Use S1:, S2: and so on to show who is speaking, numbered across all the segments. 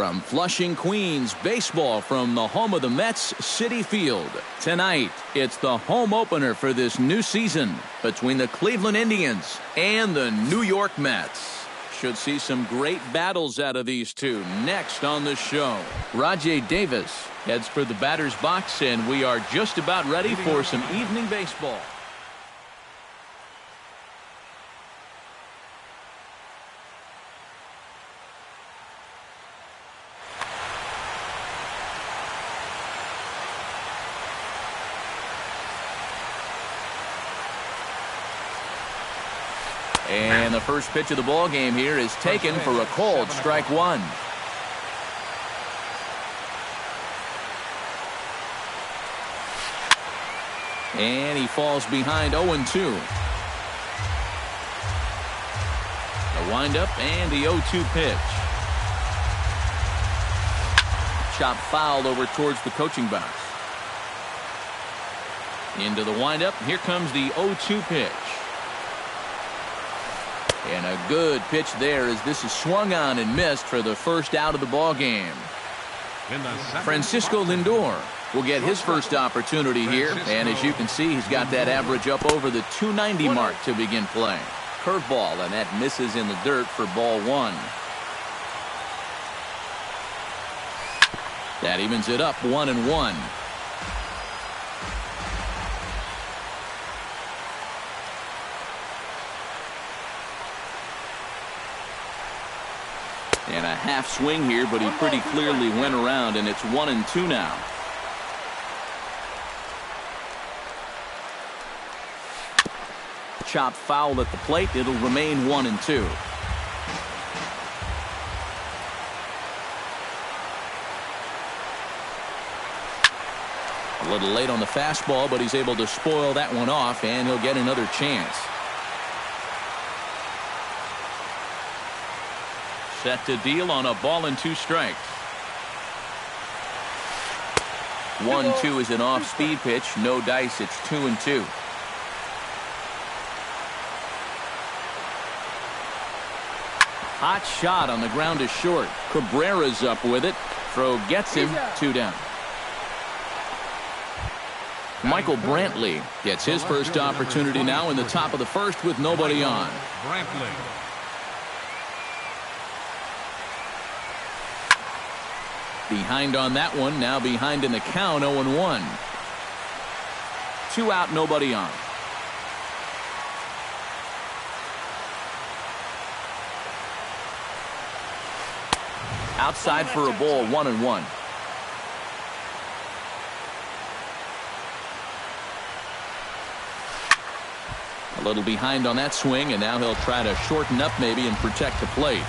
S1: From Flushing, Queens, baseball from the home of the Mets, Citi Field. Tonight, it's the home opener for this new season between the Cleveland Indians and the New York Mets. Should see some great battles out of these two next on the show. Rajay Davis heads for the batter's box, and we are just about ready for some evening baseball. And the first pitch of the ball game here is taken for a called strike one. And he falls behind 0-2. The windup and the 0-2 pitch. Chop fouled over towards the coaching box. Into the windup. Here comes the 0-2 pitch. And a good pitch there as this is swung on and missed for the first out of the ball game. Francisco Lindor will get his first opportunity here, and as you can see, he's got that average up over the 290 mark to begin play. Curveball, and that misses in the dirt for ball one. That evens it up 1-1. And a half swing here, but he pretty clearly went around, and it's 1-2 now. Chop foul at the plate. It'll remain 1-2. A little late on the fastball, but he's able to spoil that one off, and he'll get another chance. Set to deal on a ball and 2 strikes. 1-2 is an off-speed pitch. No dice. It's 2-2. Hot shot on the ground is short. Cabrera's up with it. Throw gets him. 2 down. Michael Brantley gets his first opportunity now in the top of the first with nobody on.
S2: Brantley.
S1: Behind on that one. Now behind in the count. 0-1. 2 out, nobody on. Outside for a ball. 1-1. A little behind on that swing, and now he'll try to shorten up maybe and protect the plate.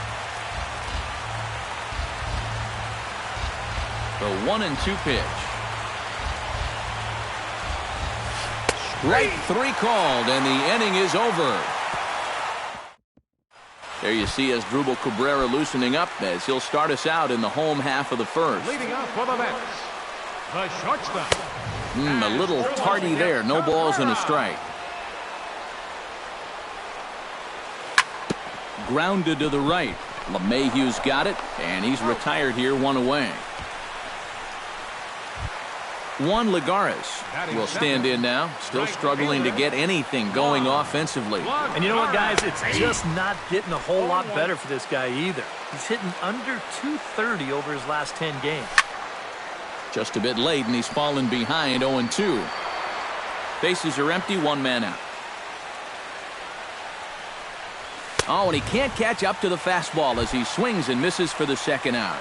S1: The 1-2 pitch. Strike 3 called, and the inning is over. There you see Asdrubal Cabrera loosening up as he'll start us out in the home half of the first.
S2: Leading up for the Mets, the shortstop.
S1: A little tardy there. No balls and a strike. Grounded to the right. LeMahieu's got it, and he's retired here, 1 away. Juan Lagares will stand in now, still struggling to get anything going offensively.
S3: And you know what, guys? It's just not getting a whole lot better for this guy either. He's hitting under 230 over his last 10 games.
S1: Just a bit late, and he's fallen behind 0-2. Bases are empty, 1 man out. Oh, and he can't catch up to the fastball as he swings and misses for the second out.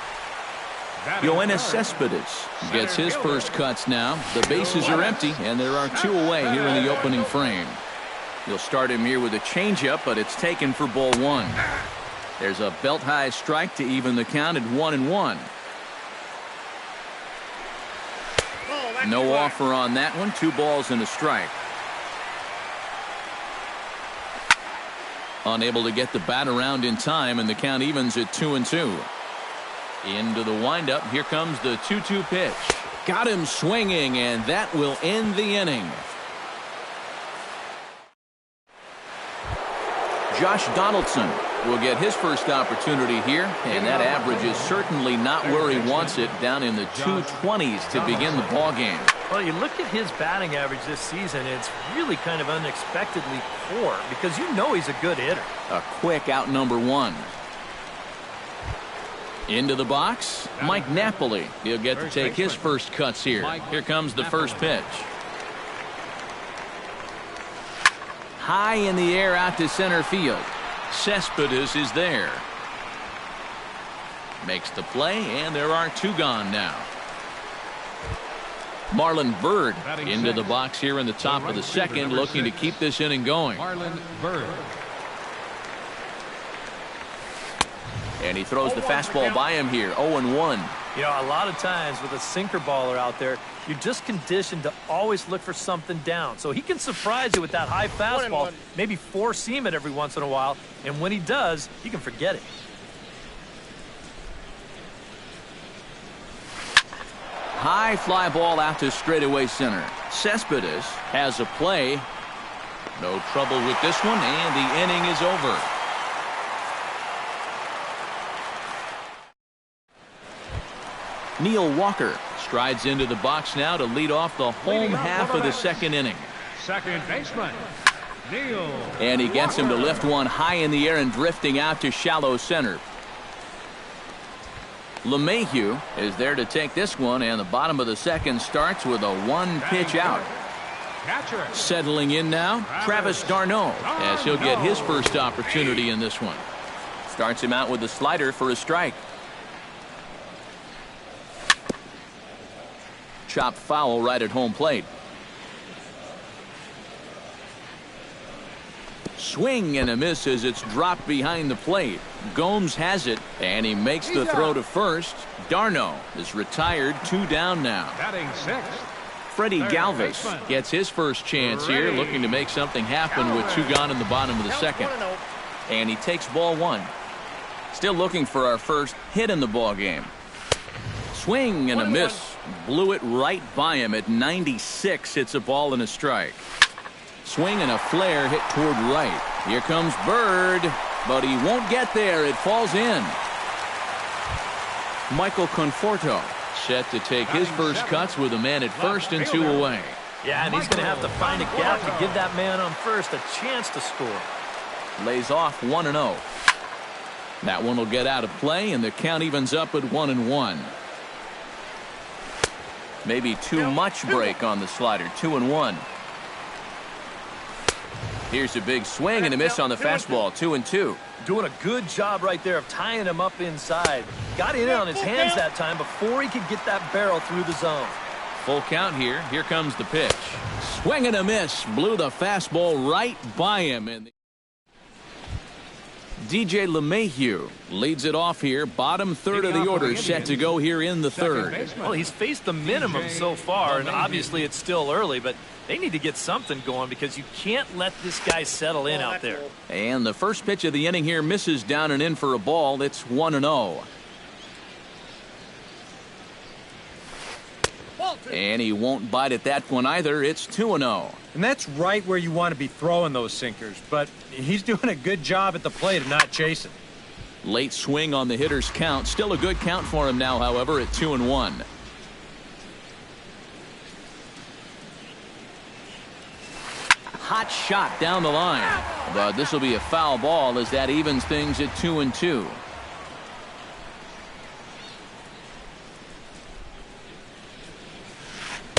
S1: Yoenis Cespedes gets his first cuts now. The bases are empty, and there are 2 away here in the opening frame. You'll start him here with a changeup, but it's taken for ball 1. There's a belt-high strike to even the count at 1-1. No offer on that one. 2 balls and a strike. Unable to get the bat around in time, and the count evens at 2-2. Into the windup. Here comes the 2-2 pitch. Got him swinging, and that will end the inning. Josh Donaldson will get his first opportunity here, and that average is certainly not where he wants it, down in the 220s to begin the ball game.
S3: Well, you look at his batting average this season, it's really kind of unexpectedly poor because you know he's a good hitter.
S1: A quick out number one. Into the box, Mike Napoli. He'll get to take his first cuts here. Here comes the first pitch. High in the air out to center field. Cespedes is there. Makes the play, and there are two gone now. Marlon Byrd into the box here in the top of the second, looking to keep this inning going.
S2: Marlon Byrd.
S1: And he throws the fastball by him here, 0-1.
S3: You know, a lot of times with a sinker baller out there, you're just conditioned to always look for something down. So he can surprise you with that high fastball, maybe four-seam it every once in a while, and when he does, you can forget it.
S1: High fly ball out to straightaway center. Cespedes has a play. No trouble with this one, and the inning is over. Neil Walker strides into the box now to lead off the home half of the second inning.
S2: Second baseman, Neil.
S1: And he gets him to lift one high in the air and drifting out to shallow center. LeMahieu is there to take this one, and the bottom of the second starts with a one-pitch out.
S2: Catcher.
S1: Settling in now, Travis d'Arnaud, as he'll get his first opportunity in this one. Starts him out with a slider for a strike. Chopped foul right at home plate. Swing and a miss as it's dropped behind the plate. Gomes has it, and he makes the throw to first. d'Arnaud is retired, two down now.
S2: Batting sixth.
S1: Freddie Galvis gets his first chance here, looking to make something happen with two gone in the bottom of the second. And he takes ball one. Still looking for our first hit in the ball game. Swing and a miss. Blew it right by him at 96. It's a ball and a strike. Swing and a flare hit toward right. Here comes Byrd, but he won't get there. It falls in. Michael Conforto set to take his first cuts with a man at first and two away.
S3: Yeah, and he's going to have to find a gap to give that man on first a chance to score.
S1: Lays off 1-0. That one will get out of play, and the count evens up at 1-1. Maybe too much break on the slider. 2-1. Here's a big swing and a miss on the fastball. 2-2.
S3: Doing a good job right there of tying him up inside. Got in on his hands that time before he could get that barrel through the zone.
S1: Full count here. Here comes the pitch. Swing and a miss. Blew the fastball right by him. And DJ LeMahieu leads it off here. Bottom third of the order set to go here in the third.
S3: Well, he's faced the minimum so far, and obviously it's still early, but they need to get something going because you can't let this guy settle in out there.
S1: And the first pitch of the inning here misses down and in for a ball. It's 1-0. And he won't bite at that one either. It's 2-0.
S4: And that's right where you want to be throwing those sinkers, but he's doing a good job at the plate of not chasing.
S1: Late swing on the hitter's count. Still a good count for him now, however, at 2-1. Hot shot down the line, but this will be a foul ball as that evens things at 2-2.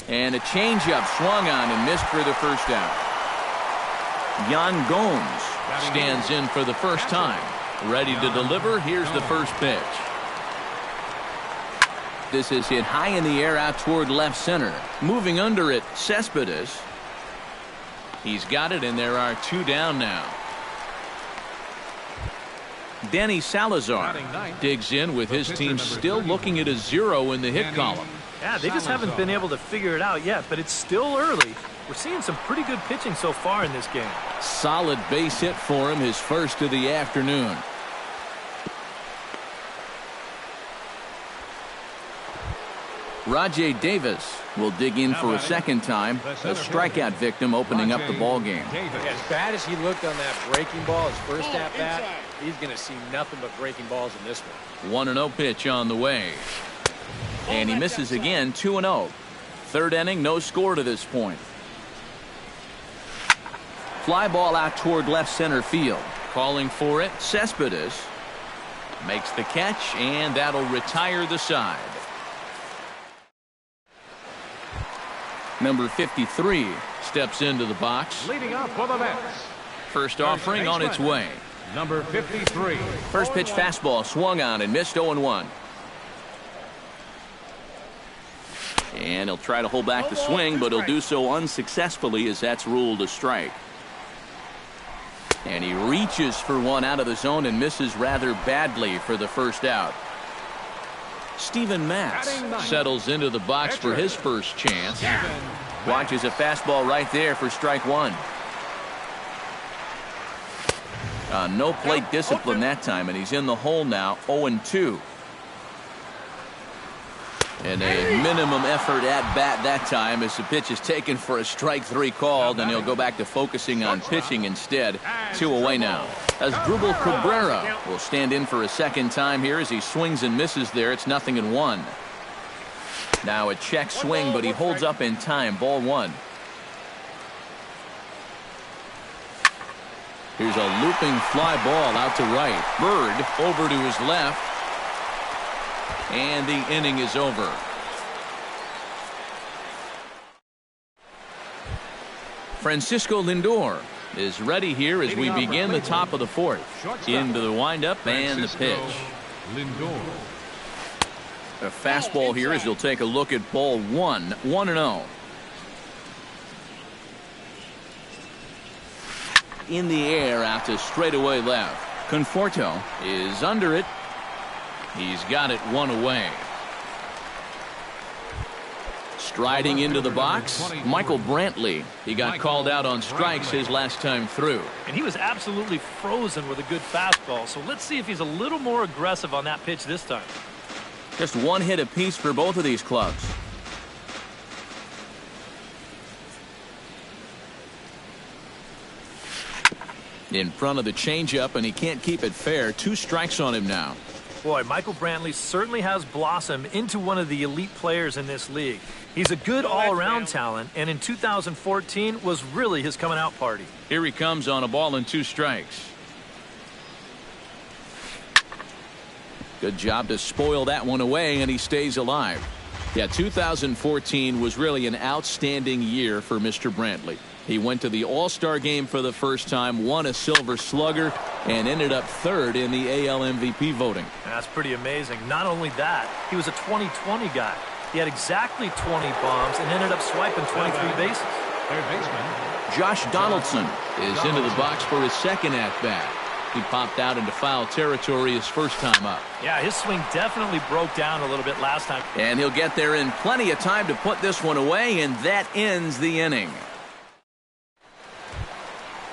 S1: And a changeup swung on and missed for the first out. Yan Gomes stands in for the first time. Ready to deliver. Here's the first pitch. This is hit high in the air out toward left center. Moving under it, Cespedes. He's got it, and there are two down now. Danny Salazar digs in with his team still looking at a 0 in the hit column.
S3: Yeah, they just haven't been able to figure it out yet, but it's still early. We're seeing some pretty good pitching so far in this game.
S1: Solid base hit for him, his first of the afternoon. Rajay Davis will dig in for a second time. A strikeout victim opening up the ball game.
S4: As bad as he looked on that breaking ball, his first at-bat, he's going to see nothing but breaking balls in this one.
S1: 1-0 pitch on the way. And he misses again, 2-0. Third inning, no score to this point. Fly ball out toward left center field. Calling for it, Cespedes. Makes the catch, and that'll retire the side. Number 53 steps into the box.
S2: Leading up for the Mets.
S1: First offering on its way.
S2: Number 53.
S1: First pitch fastball swung on and missed 0-1. And he'll try to hold back the swing, but he'll do so unsuccessfully as that's ruled a strike. And he reaches for one out of the zone and misses rather badly for the first out. Steven Matz settles into the box for his first chance. Watches a fastball right there for strike one. No plate discipline that time, and he's in the hole now, 0-2. And a minimum effort at bat that time as the pitch is taken for a strike three call. Then he'll go back to focusing on pitching instead. 2 away now. Asdrubal Cabrera will stand in for a second time here as he swings and misses there. It's 0-1. Now a check swing, but he holds up in time. Ball one. Here's a looping fly ball out to right. Bird over to his left. And the inning is over. Francisco Lindor is ready here as we begin the top of the fourth. Into the windup and the pitch.
S2: Lindor.
S1: A fastball here as he'll take a look at ball one. 1-0. In the air out to straightaway left. Conforto is under it. He's got it one away. Striding into the box, Michael Brantley. He got called out on strikes his last time through.
S3: And he was absolutely frozen with a good fastball. So let's see if he's a little more aggressive on that pitch this time.
S1: Just one hit apiece for both of these clubs. In front of the changeup, and he can't keep it fair. 2 strikes on him now.
S3: Boy, Michael Brantley certainly has blossomed into one of the elite players in this league. He's a good all-around talent, and in 2014 was really his coming out party.
S1: Here he comes on a ball and 2 strikes. Good job to spoil that one away, and he stays alive. Yeah, 2014 was really an outstanding year for Mr. Brantley. He went to the All-Star game for the first time, won a Silver Slugger, and ended up 3rd in the AL MVP voting.
S3: That's pretty amazing. Not only that, he was a 20-20 guy. He had exactly 20 bombs and ended up swiping 23 bases.
S2: Third baseman.
S1: Josh Donaldson is into the box for his second at-bat. He popped out into foul territory his first time up.
S3: Yeah, his swing definitely broke down a little bit last time.
S1: And he'll get there in plenty of time to put this one away, and that ends the inning.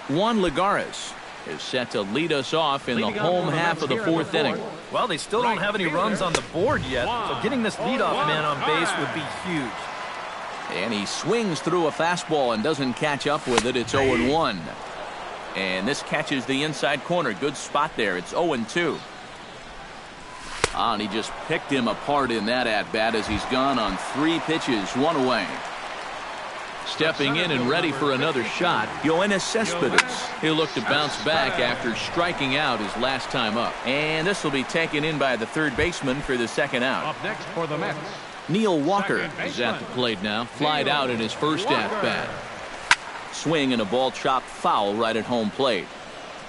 S1: Juan Lagares is set to lead us off in the home half of the 4th inning.
S3: Well, they still don't have any runs on the board yet, so getting this leadoff man on base would be huge.
S1: And he swings through a fastball and doesn't catch up with it. It's 0-1. And this catches the inside corner. Good spot there. It's 0-2. And he just picked him apart in that at-bat as he's gone on 3 pitches, 1 away. Stepping in and ready for another shot, Yoenis Cespedes. He'll look to bounce back after striking out his last time up. And this will be taken in by the third baseman for the second out.
S2: Up next for the Mets.
S1: Neil Walker is at the plate now. Flied out in his first at-bat. Swing and a ball chopped foul right at home plate.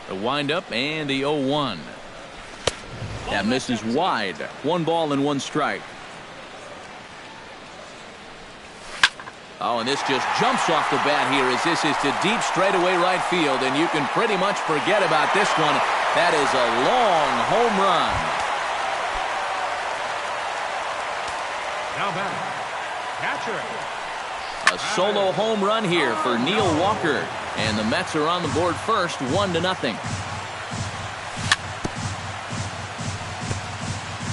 S1: The windup and the 0-1. That misses wide. 1 ball and 1 strike. Oh, and this just jumps off the bat here as this is to deep straightaway right field, and you can pretty much forget about this one. That is a long home run.
S2: Now back, catcher.
S1: A solo home run here for Neil Walker, and the Mets are on the board first, 1-0.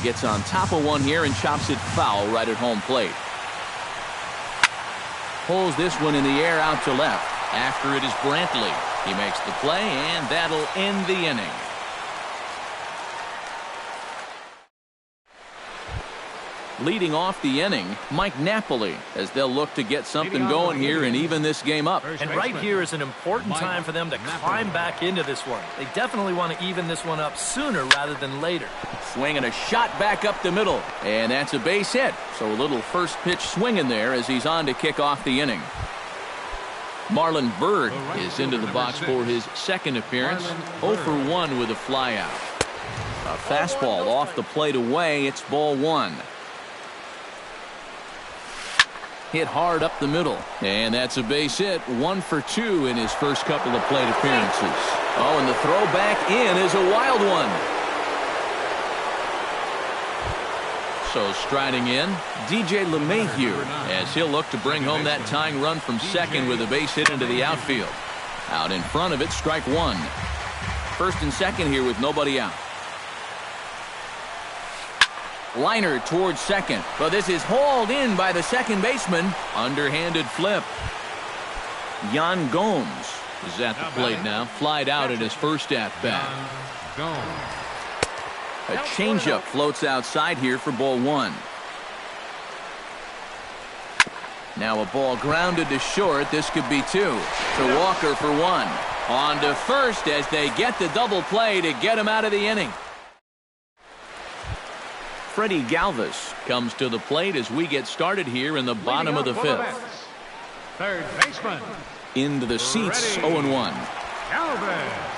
S1: Gets on top of one here and chops it foul right at home plate. pulls this one in the air out to left. After it is Brantley. He makes the play, and that'll end the inning. Leading off the inning, Mike Napoli, as they'll look to get something going here and even this game up.
S3: And right here is an important time for them to climb back into this one. They definitely want to even this one up sooner rather than later.
S1: Swinging a shot back up the middle, and that's a base hit. So a little first pitch swing in there as he's on to kick off the inning. Marlon Byrd is into the box for his second appearance. 0 for 1 with a flyout. A fastball off the plate away. It's ball 1. Hit hard up the middle, and that's a base hit. 1 for 2 in his first couple of plate appearances. Oh, and the throw back in is a wild one. So striding in, DJ LeMahieu, as he'll look to bring home that tying run from second with a base hit into the outfield. Out in front of it, strike 1. First and second here with nobody out. Liner towards second, but this is hauled in by the second baseman. Underhanded flip. Yan Gomes is at the plate now. Flied out at his first at-bat. A changeup floats outside here for ball 1. Now a ball grounded to short. This could be 2. To Walker for 1. On to first as they get the double play to get him out of the inning. Freddie Galvis comes to the plate as we get started here in the bottom of the 5th.
S2: Third baseman.
S1: Into the seats, 0-1.
S2: Galvis.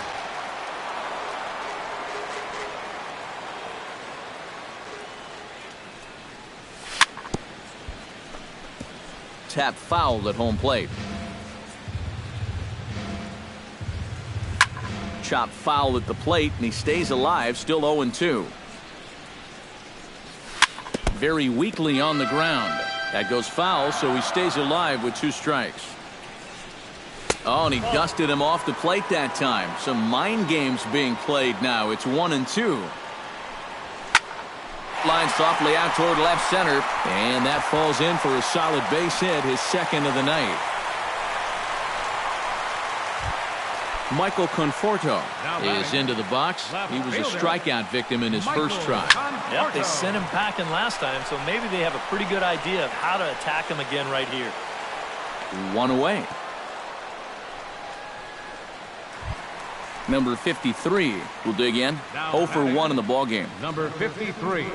S1: Tap fouled at home plate. Chop foul at the plate, and he stays alive, still 0-2. Very weakly on the ground. That goes foul, so he stays alive with 2 strikes. Oh, and he dusted him off the plate that time. Some mind games being played now. It's 1-2. Line softly out toward left center, and that falls in for a solid base hit, his second of the night. Michael Conforto is into the box. He was a strikeout victim in his first try.
S3: Yep, they sent him packing last time, so maybe they have a pretty good idea of how to attack him again right here.
S1: 1 away. Number 53 will dig in. 0 for 1 in the ballgame.
S2: Number 53.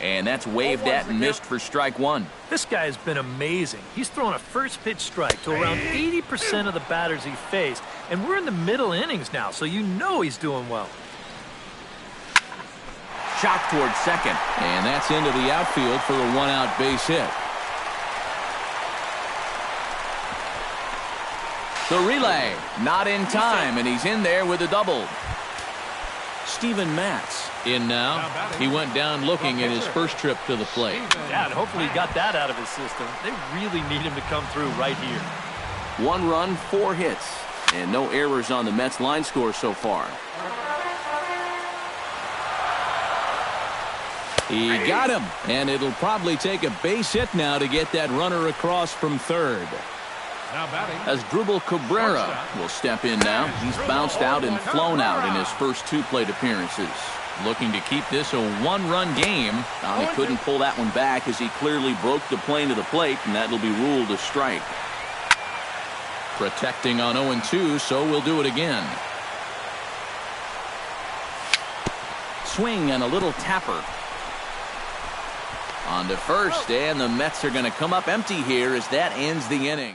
S1: And that's waved at and missed for strike 1.
S3: This guy has been amazing. He's thrown a first pitch strike to around 80% of the batters he faced. And we're in the middle innings now, so you know he's doing well.
S1: Shot towards second. And that's into the outfield for a 1-out base hit. The relay, not in time, and he's in there with a double. Steven Matz in now. He went down looking at his first trip to the plate.
S3: Yeah, and hopefully he got that out of his system. They really need him to come through right here.
S1: 1 run, 4 hits, and no errors on the Mets line score so far. He got him, and it'll probably take a base hit now to get that runner across from third. As Drupal Cabrera will step in now. He's bounced out and flown out in his first 2 plate appearances. Looking to keep this a 1-run game. He couldn't pull that one back as he clearly broke the plane to the plate, and that'll be ruled a strike. Protecting on 0-2, so we'll do it again. Swing and a little tapper. On to first, and the Mets are going to come up empty here as that ends the inning.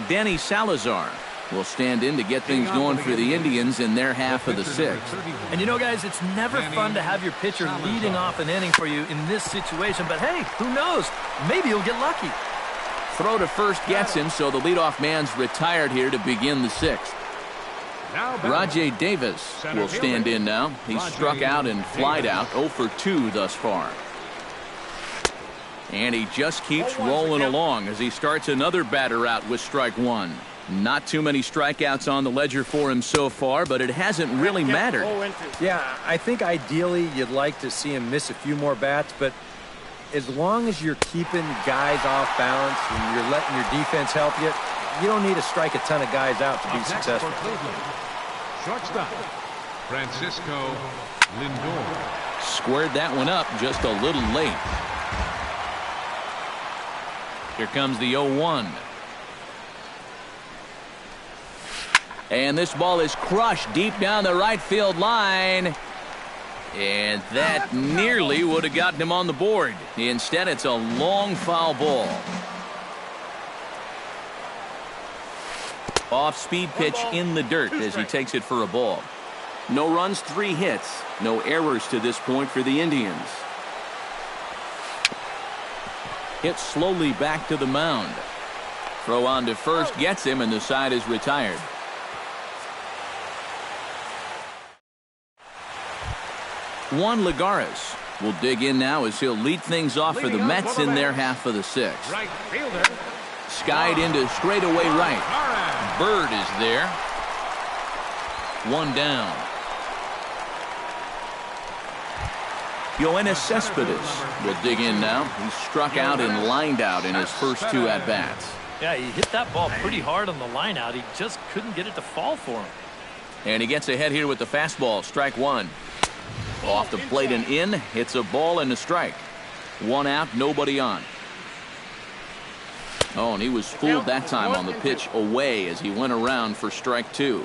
S1: Danny Salazar will stand in to get things going for the Indians in their half of the 6th.
S3: And you know, guys, it's never fun to have your pitcher leading off an inning for you in this situation. But, hey, who knows? Maybe you'll get lucky.
S1: Throw to first gets him, so the leadoff man's retired here to begin the 6th. Rajay Davis will stand in now. He's struck out and flied out, 0 for 2 thus far. And he just keeps rolling along as he starts another batter out with strike 1. Not too many strikeouts on the ledger for him so far, but it hasn't really mattered.
S4: Yeah, I think ideally you'd like to see him miss a few more bats, but as long as you're keeping guys off balance and you're letting your defense help you, you don't need to strike a ton of guys out to be successful.
S2: Shortstop, Francisco Lindor.
S1: Squared that one up just a little late. Here comes the 0-1. And this ball is crushed deep down the right field line. And that nearly would have gotten him on the board. Instead, it's a long foul ball. Off-speed pitch in the dirt as he takes it for a ball. No runs, 3 hits. No errors to this point for the Indians. Hit slowly back to the mound. Throw on to first gets him, and the side is retired. Juan Lagares will dig in now as he'll lead things off for the Mets in their half of the 6th.
S2: Right fielder.
S1: Skied into straightaway right. Bird is there. 1 down. Yoenis Cespedes will dig in now. He struck out and lined out in his first 2 at-bats.
S3: Yeah, he hit that ball pretty hard on the line out. He just couldn't get it to fall for him.
S1: And he gets ahead here with the fastball. Strike 1. Off the plate and in. Hits a ball and a strike. 1 out, nobody on. Oh, and he was fooled that time on the pitch away as he went around for strike 2.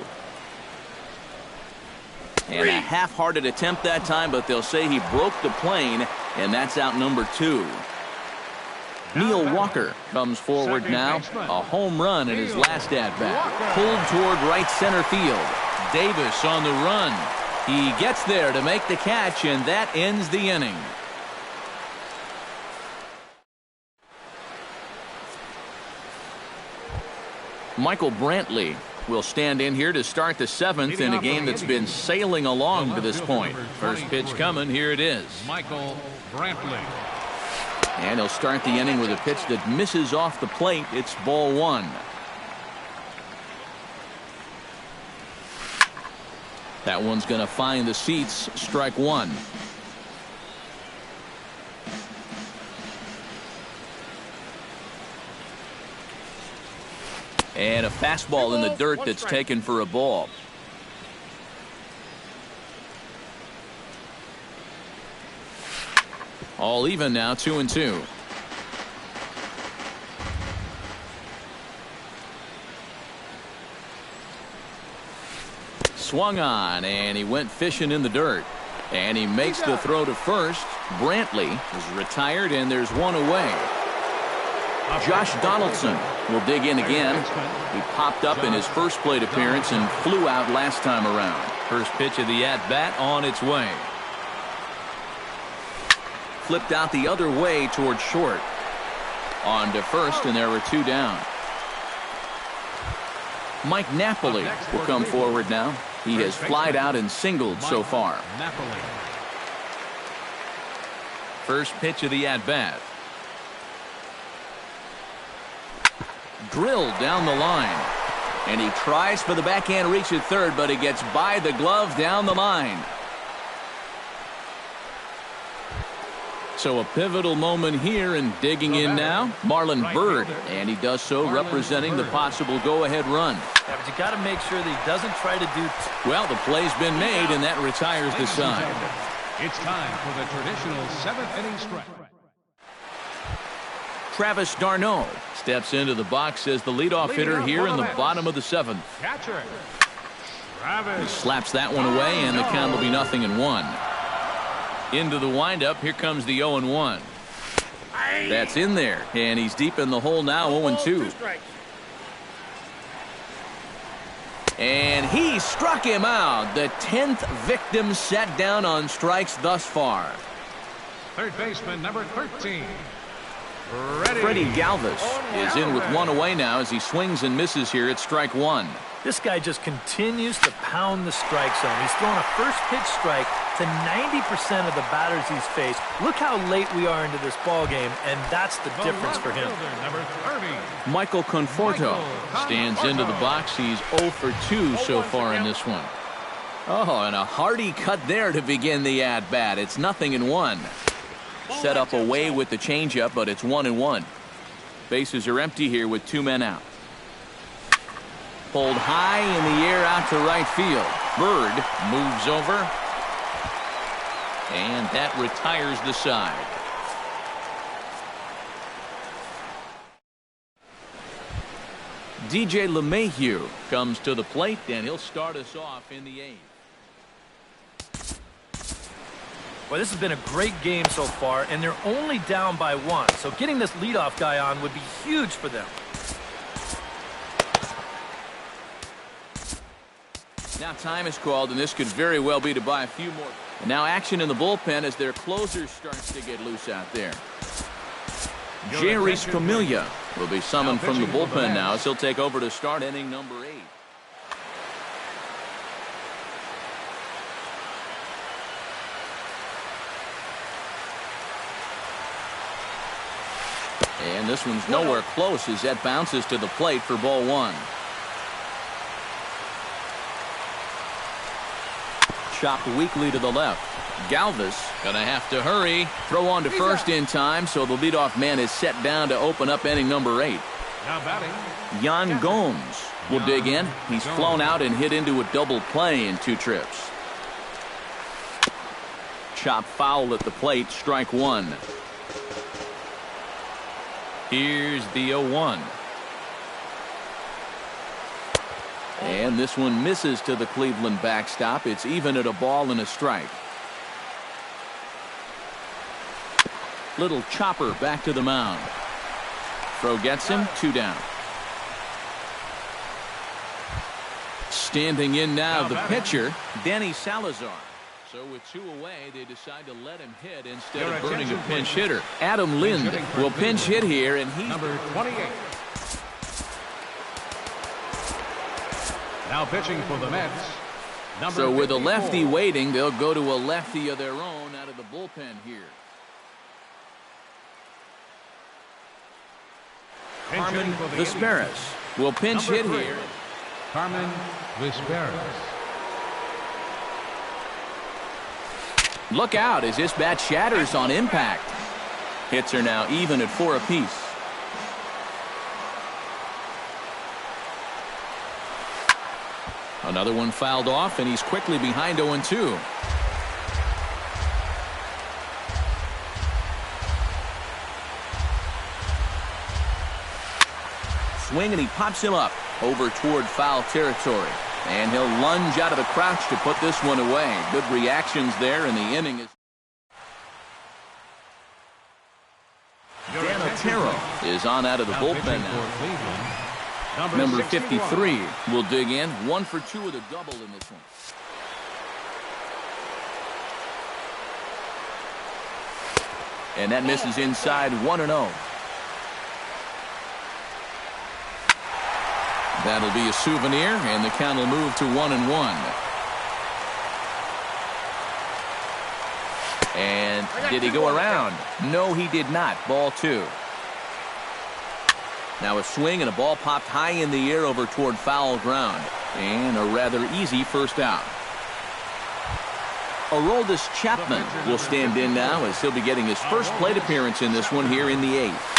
S1: And a half-hearted attempt that time, but they'll say he broke the plane, and that's out number 2. Neil Walker comes forward now. A home run in his last at-bat. Pulled toward right center field. Davis on the run. He gets there to make the catch, and that ends the inning. Michael Brantley will stand in here to start the 7th in a game that's been sailing along to this point. First pitch coming. Here it is.
S2: Michael Brantley.
S1: And he'll start the inning with a pitch that misses off the plate. It's ball 1. That one's going to find the seats. Strike 1. And a fastball in the dirt that's taken for a ball. All even now, 2-2. Swung on, and he went fishing in the dirt. And he makes the throw to first. Brantley is retired, and there's 1 away. Josh Donaldson will dig in again. He popped up in his first plate appearance and flew out last time around. First pitch of the at-bat on its way. Flipped out the other way toward short. On to first, and there were 2 down. Mike Napoli will come forward now. He has flied out and singled so far. First pitch of the at-bat. Drilled down the line. And he tries for the backhand reach at third, but he gets by the glove down the line. So a pivotal moment here, and digging in now, Marlon Byrd, and he does so representing the possible go-ahead run.
S3: Yeah, but you got to make sure that he doesn't try to do.
S1: Well, the play's been made, and that retires the side.
S2: It's time for the traditional 7th inning stretch.
S1: Travis d'Arnaud steps into the box as the leadoff hitter here in the bottom of the 7th.
S2: Catcher,
S1: He
S2: Travis.
S1: slaps that one away, and the count will be 0-1. Into the windup. Here comes the 0-1. That's in there, and he's deep in the hole now. 0-2. And he struck him out. The 10th victim set down on strikes thus far.
S2: Third baseman, number 13.
S1: Freddie Galvis is in with 1 away now as he swings and misses here at strike 1.
S3: This guy just continues to pound the strike zone. He's thrown a first pitch strike to 90% of the batters he's faced. Look how late we are into this ball game, and that's the difference for him.
S2: Number 30.
S1: Michael Conforto stands into the box. He's 0 for 2 so far in this one. Oh, and a hearty cut there to begin the at-bat. It's 0-1. Set up away with the changeup, but it's 1-1. Bases are empty here with 2 men out. Pulled high in the air out to right field. Bird moves over. And that retires the side. DJ LeMahieu comes to the plate, and he'll start us off in the 8th.
S3: Well, this has been a great game so far, and they're only down by 1. So getting this leadoff guy on would be huge for them.
S1: Now time is called, and this could very well be to buy a few more. And now action in the bullpen as their closer starts to get loose out there. Jerry Scamelia will be summoned from the bullpen now as he'll take over to start inning number 8. And this one's nowhere close as that bounces to the plate for ball 1. Chopped weakly to the left. Galvis gonna have to hurry. Throw on to first in time, so the leadoff man is set down to open up inning number 8.
S2: Now batting,
S1: Yan Gomes will dig in. He's flown out and hit into a double play in 2 trips. Chop foul at the plate, strike 1. Here's the 0-1. And this one misses to the Cleveland backstop. It's even at a ball and a strike. Little chopper back to the mound. Throw gets him, 2 down. Standing in now the pitcher, Danny Salazar. So with 2 away, they decide to let him hit instead of burning a pinch hitter. Adam Lind will pinch hit here, and he's
S2: number 28. Now pitching for the Mets.
S1: So with a
S2: 54.
S1: lefty waiting, they'll go to a lefty of their own out of the bullpen here. Carmen Vizquez will pinch hit here.
S2: Carmen Vizquez.
S1: Look out as this bat shatters on impact. Hits are now even at 4 apiece. Another one fouled off, and he's quickly behind 0-2. Swing, and he pops him up over toward foul territory. And he'll lunge out of the crouch to put this one away. Good reactions there, and the inning is. Dan Otero is on out of the bullpen now. Number 53 will dig in. 1 for 2 with a double in this one. And that misses inside, 1-0. That'll be a souvenir, and the count will move to 1-1. And did he go around? No, he did not. Ball 2. Now a swing, and a ball popped high in the air over toward foul ground. And a rather easy first out. Aroldis Chapman will stand in now as he'll be getting his first plate appearance in this one here in the 8th.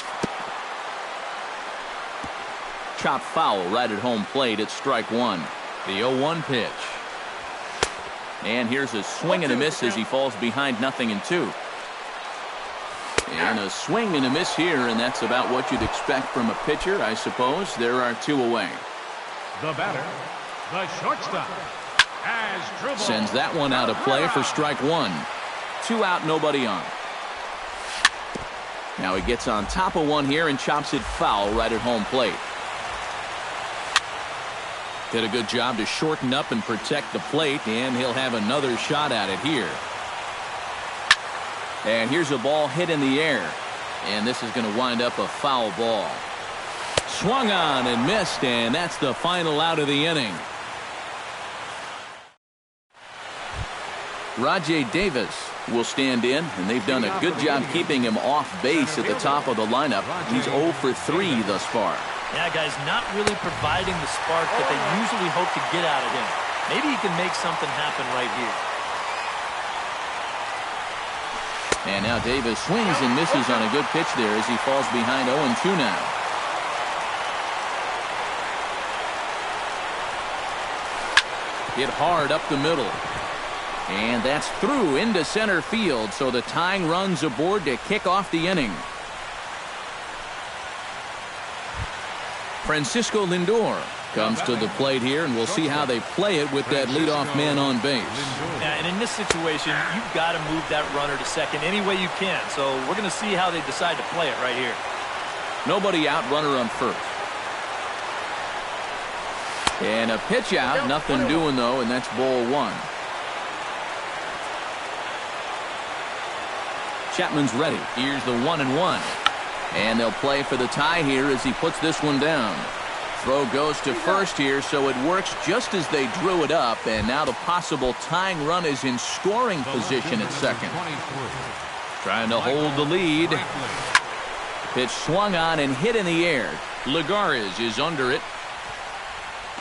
S1: Chop foul right at home plate at strike 1. The 0-1 pitch. And here's a swing and a miss as he falls behind 0-2. And a swing and a miss here, and that's about what you'd expect from a pitcher, I suppose. There are 2 away.
S2: The batter, the shortstop, has dribbled.
S1: Sends that one out of play for strike 1. 2 out, nobody on. Now he gets on top of one here and chops it foul right at home plate. Did a good job to shorten up and protect the plate, and he'll have another shot at it here. And here's a ball hit in the air, and this is going to wind up a foul ball. Swung on and missed, and that's the final out of the inning. Rajay Davis will stand in, and they've done a good job keeping him off base at the top of the lineup. He's 0 for 3 thus far.
S3: Yeah, guys, not really providing the spark that they usually hope to get out of him. Maybe he can make something happen right here.
S1: And now Davis swings and misses on a good pitch there as he falls behind 0-2 now. Hit hard up the middle. And that's through into center field, so the tying run's aboard to kick off the inning. Francisco Lindor comes to the plate here, and we'll see how they play it with that leadoff man on base.
S3: Yeah, and in this situation, you've got to move that runner to second any way you can. So we're going to see how they decide to play it right here.
S1: Nobody out, runner on first. And a pitch out, nothing doing though, and that's ball one. Chapman's ready. Here's the 1-1. And they'll play for the tie here as he puts this one down. Throw goes to first here, so it works just as they drew it up, and now the possible tying run is in scoring position at second. Trying to hold the lead. Pitch swung on and hit in the air. Lagares is under it.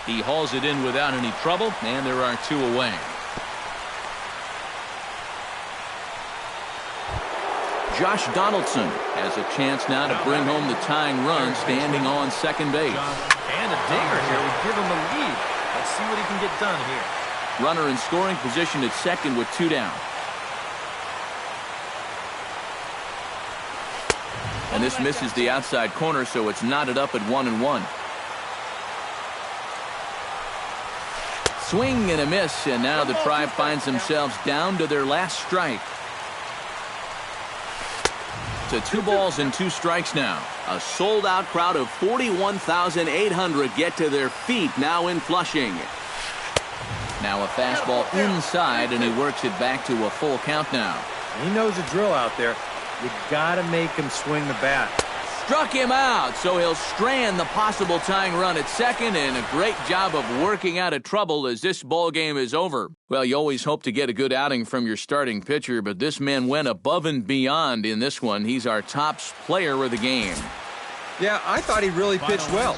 S1: He hauls it in without any trouble, and there are two away. Josh Donaldson has a chance now to bring home the tying run standing on second base.
S3: And a dinger here would give him a lead. Let's see what he can get done here.
S1: Runner in scoring position at second with two down. And this misses the outside corner, so it's knotted up at 1-1. Swing and a miss, and now the Tribe finds themselves down to their last strike. To 2 balls and 2 strikes now. A sold-out crowd of 41,800 get to their feet now in Flushing. Now a fastball inside, and he works it back to a full count now.
S4: He knows the drill out there. You got to make him swing the bat.
S1: Struck him out, so he'll strand the possible tying run at second, and a great job of working out of trouble as this ball game is over. Well, you always hope to get a good outing from your starting pitcher, but this man went above and beyond in this one. He's our top player of the game.
S4: Yeah, I thought he really pitched well.